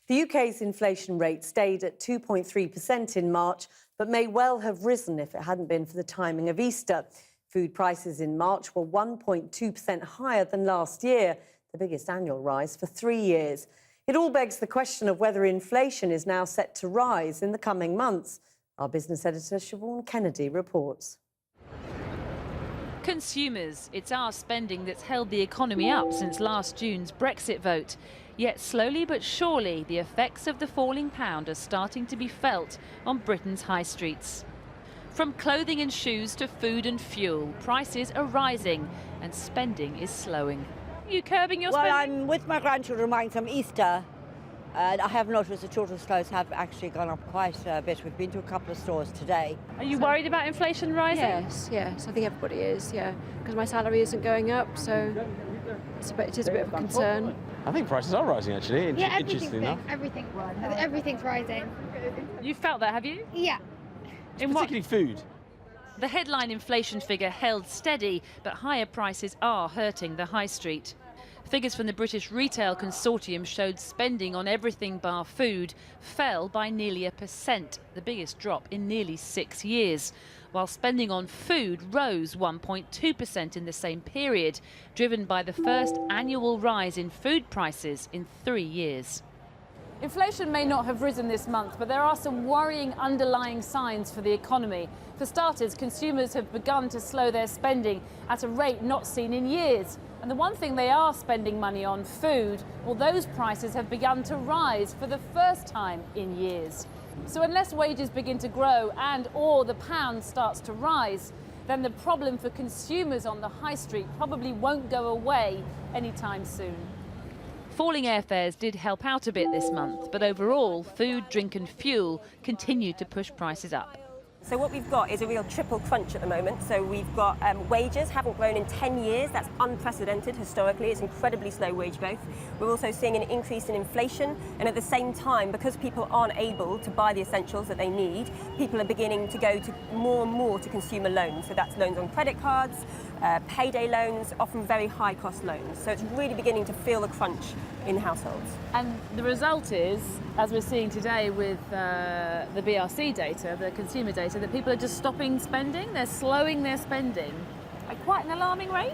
The UK's inflation rate stayed at 2.3% in March, but may well have risen if it hadn't been for the timing of Easter. Food prices in March were 1.2% higher than last year, the biggest annual rise for 3 years. It all begs the question of whether inflation is now set to rise in the coming months. Our business editor, Siobhan Kennedy, reports. Consumers, it's our spending that's held the economy up since last June's Brexit vote. Yet slowly but surely, the effects of the falling pound are starting to be felt on Britain's high streets. From clothing and shoes to food and fuel, prices are rising and spending is slowing. Are you curbing your spending? Well, I'm with my grandchildren buying some Easter. I have noticed the children's clothes have actually gone up quite a bit. We've been to a couple of stores today. Are you worried about inflation rising? Yes, I think everybody is, because my salary isn't going up, so it is a bit of a concern. I think prices are rising, actually, interestingly enough. Everything's rising. You felt that, have you? Yeah. Particularly food. The headline inflation figure held steady, but higher prices are hurting the high street. Figures from the British Retail Consortium showed spending on everything bar food fell by nearly 1%, the biggest drop in nearly 6 years, while spending on food rose 1.2% in the same period, driven by the first annual rise in food prices in 3 years. Inflation may not have risen this month, but there are some worrying underlying signs for the economy. For starters, consumers have begun to slow their spending at a rate not seen in years. And the one thing they are spending money on, food, well, those prices have begun to rise for the first time in years. So unless wages begin to grow and/or the pound starts to rise, then the problem for consumers on the high street probably won't go away anytime soon. Falling airfares did help out a bit this month, but overall, food, drink and fuel continued to push prices up. So what we've got is a real triple crunch at the moment. So we've got wages haven't grown in 10 years. That's unprecedented historically. It's incredibly slow wage growth. We're also seeing an increase in inflation. And at the same time, because people aren't able to buy the essentials that they need, people are beginning to go to more and more to consumer loans. So that's loans on credit cards, payday loans, often very high cost loans. So it's really beginning to feel the crunch in households. And the result is, as we're seeing today with the BRC data, the consumer data, that people are just stopping spending, they're slowing their spending at quite an alarming rate.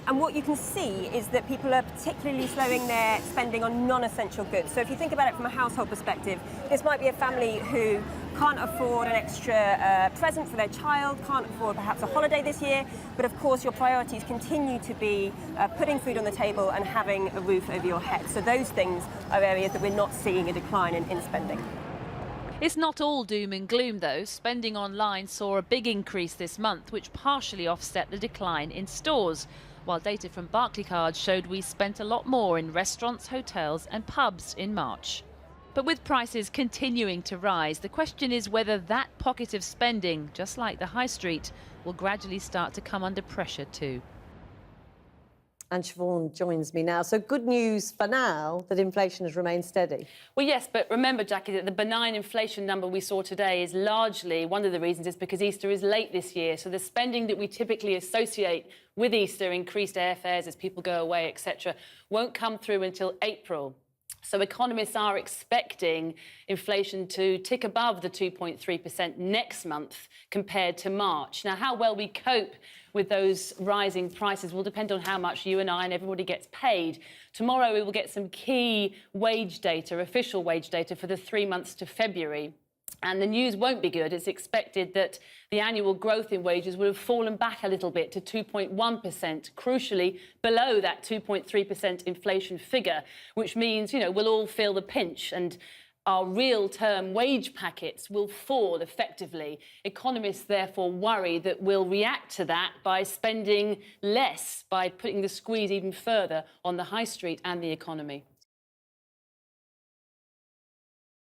And what you can see is that people are particularly slowing their spending on non-essential goods. So if you think about it from a household perspective, this might be a family who can't afford an extra present for their child, can't afford perhaps a holiday this year, but of course your priorities continue to be putting food on the table and having a roof over your head. So those things are areas that we're not seeing a decline in spending. It's not all doom and gloom though. Spending online saw a big increase this month, which partially offset the decline in stores, while data from Barclaycard showed we spent a lot more in restaurants, hotels and pubs in March. But with prices continuing to rise, the question is whether that pocket of spending, just like the high street, will gradually start to come under pressure too. And Siobhan joins me now. So good news for now that inflation has remained steady. Well, yes, but remember, Jackie, that the benign inflation number we saw today is largely, one of the reasons is because Easter is late this year. So the spending that we typically associate with Easter, increased airfares as people go away, etc., won't come through until April. So economists are expecting inflation to tick above the 2.3% next month compared to March. Now, how well we cope with those rising prices will depend on how much you and I and everybody gets paid. Tomorrow we will get some key wage data, official wage data for the 3 months to February. And the news won't be good. It's expected that the annual growth in wages will have fallen back a little bit to 2.1%, crucially below that 2.3% inflation figure, which means, we'll all feel the pinch and our real-term wage packets will fall effectively. Economists therefore worry that we'll react to that by spending less, by putting the squeeze even further on the high street and the economy.